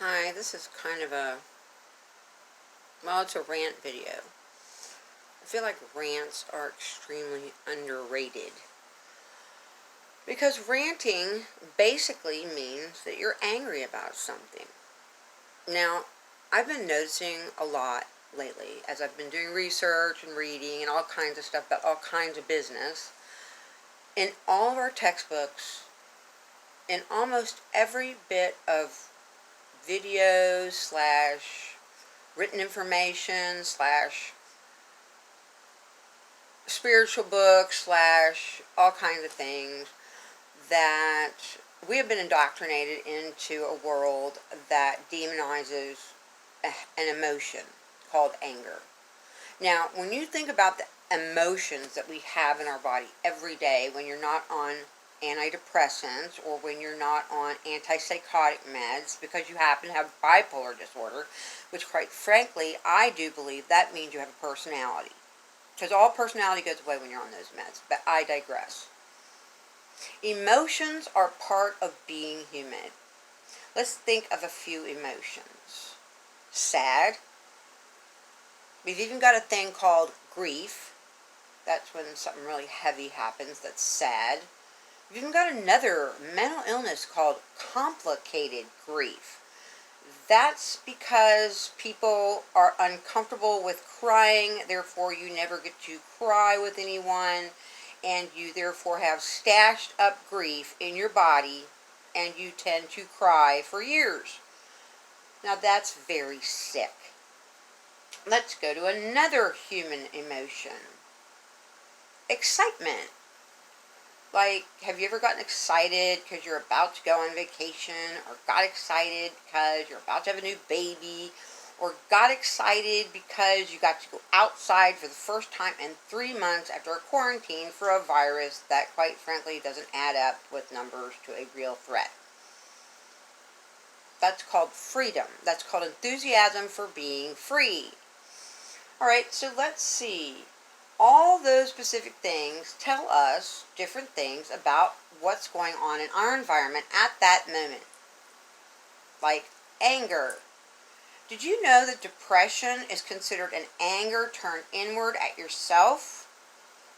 Hi, this is kind of it's a rant video. I feel like rants are extremely underrated. Because ranting basically means that you're angry about something. Now, I've been noticing a lot lately as I've been doing research and reading and all kinds of stuff about all kinds of business. In all of our textbooks, in almost every bit of video slash written information slash spiritual books slash all kinds of things, that we have been indoctrinated into a world that demonizes an emotion called anger. Now, when you think about the emotions that we have in our body every day when you're not on antidepressants or when you're not on antipsychotic meds because you happen to have bipolar disorder, which quite frankly, I do believe that means you have a personality. Because all personality goes away when you're on those meds, but I digress. Emotions are part of being human. Let's think of a few emotions. Sad. We've even got a thing called grief. That's when something really heavy happens that's sad. We've even got another mental illness called complicated grief. That's because people are uncomfortable with crying, therefore you never get to cry with anyone, and you therefore have stashed up grief in your body, and you tend to cry for years. Now that's very sick. Let's go to another human emotion. Excitement. Like, have you ever gotten excited because you're about to go on vacation, or got excited because you're about to have a new baby, or got excited because you got to go outside for the first time in 3 months after a quarantine for a virus that, quite frankly, doesn't add up with numbers to a real threat? That's called freedom. That's called enthusiasm for being free. Alright, so let's see. All those specific things tell us different things about what's going on in our environment at that moment. Like anger. Did you know that depression is considered an anger turned inward at yourself?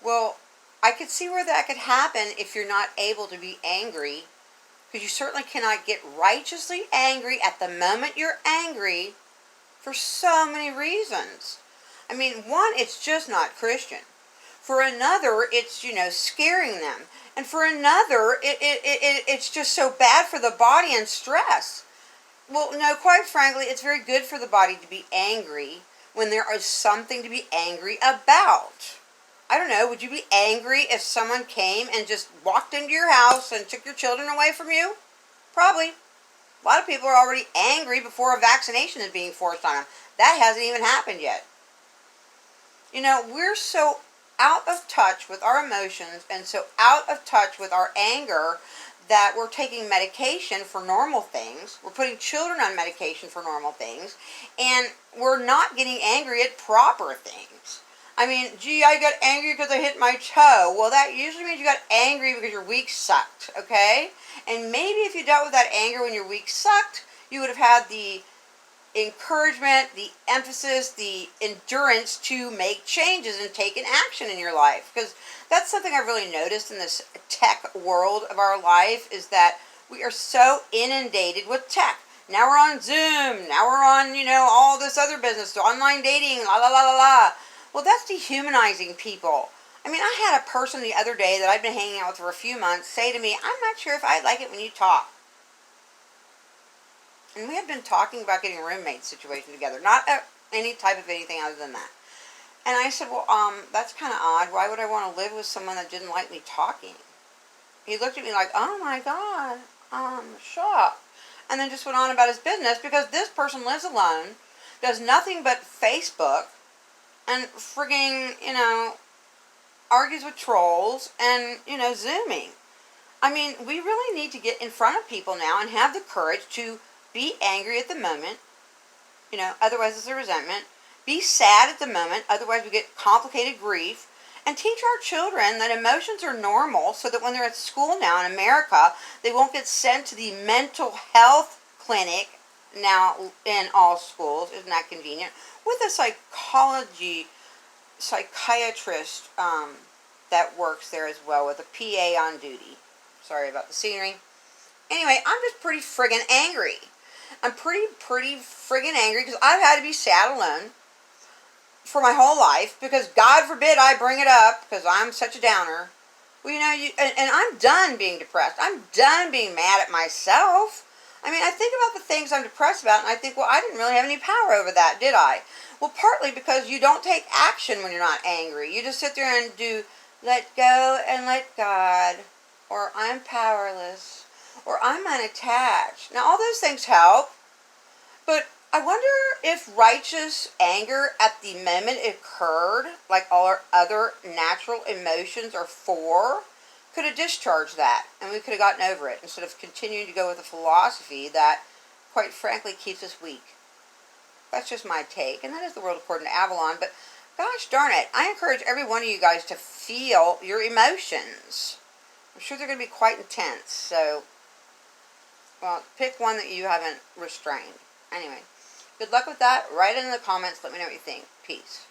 Well, I could see where that could happen if you're not able to be angry, because you certainly cannot get righteously angry at the moment you're angry for so many reasons. I mean, one, it's just not Christian. For another, it's, scaring them. And for another, it's just so bad for the body and stress. Well, no, quite frankly, it's very good for the body to be angry when there is something to be angry about. I don't know, would you be angry if someone came and just walked into your house and took your children away from you? Probably. A lot of people are already angry before a vaccination is being forced on them. That hasn't even happened yet. We're so out of touch with our emotions and so out of touch with our anger that we're taking medication for normal things. We're putting children on medication for normal things, and we're not getting angry at proper things. I mean, gee, I got angry because I hit my toe. Well, that usually means you got angry because your week sucked, okay? And maybe if you dealt with that anger when your week sucked, you would have had the encouragement, the emphasis, the endurance to make changes and take an action in your life. Because that's something I've really noticed in this tech world of our life, is that we are so inundated with tech. Now we're on Zoom, now we're on, all this other business, online dating, la la la la la. Well, that's dehumanizing people. I mean, I had a person the other day that I've been hanging out with for a few months say to me, I'm not sure if I like it when you talk. And we had been talking about getting a roommate situation together. Not any type of anything other than that. And I said, well, that's kind of odd. Why would I want to live with someone that didn't like me talking? He looked at me like, oh my God, shocked. And then just went on about his business, because this person lives alone, does nothing but Facebook, and frigging, argues with trolls, and, Zooming. I mean, we really need to get in front of people now and have the courage to be angry at the moment, otherwise it's a resentment. Be sad at the moment, otherwise we get complicated grief. And teach our children that emotions are normal, so that when they're at school now in America, they won't get sent to the mental health clinic now in all schools. Isn't that convenient? With a psychiatrist that works there as well, with a PA on duty. Sorry about the scenery. Anyway, I'm just pretty friggin' angry. I'm pretty friggin' angry because I've had to be sad alone for my whole life, because God forbid I bring it up because I'm such a downer. Well, and I'm done being depressed. I'm done being mad at myself. I mean, I think about the things I'm depressed about, and I think, well, I didn't really have any power over that, did I? Well, partly because you don't take action when you're not angry. You just sit there and do let go and let God, or I'm powerless, or I'm unattached. Now, all those things help, but I wonder if righteous anger at the moment it occurred, like all our other natural emotions are for, could have discharged that, and we could have gotten over it, instead of continuing to go with a philosophy that, quite frankly, keeps us weak. That's just my take, and that is the world according to Avalon. But gosh darn it, I encourage every one of you guys to feel your emotions. I'm sure they're going to be quite intense, so, well, pick one that you haven't restrained. Anyway, good luck with that. Write it in the comments. Let me know what you think. Peace.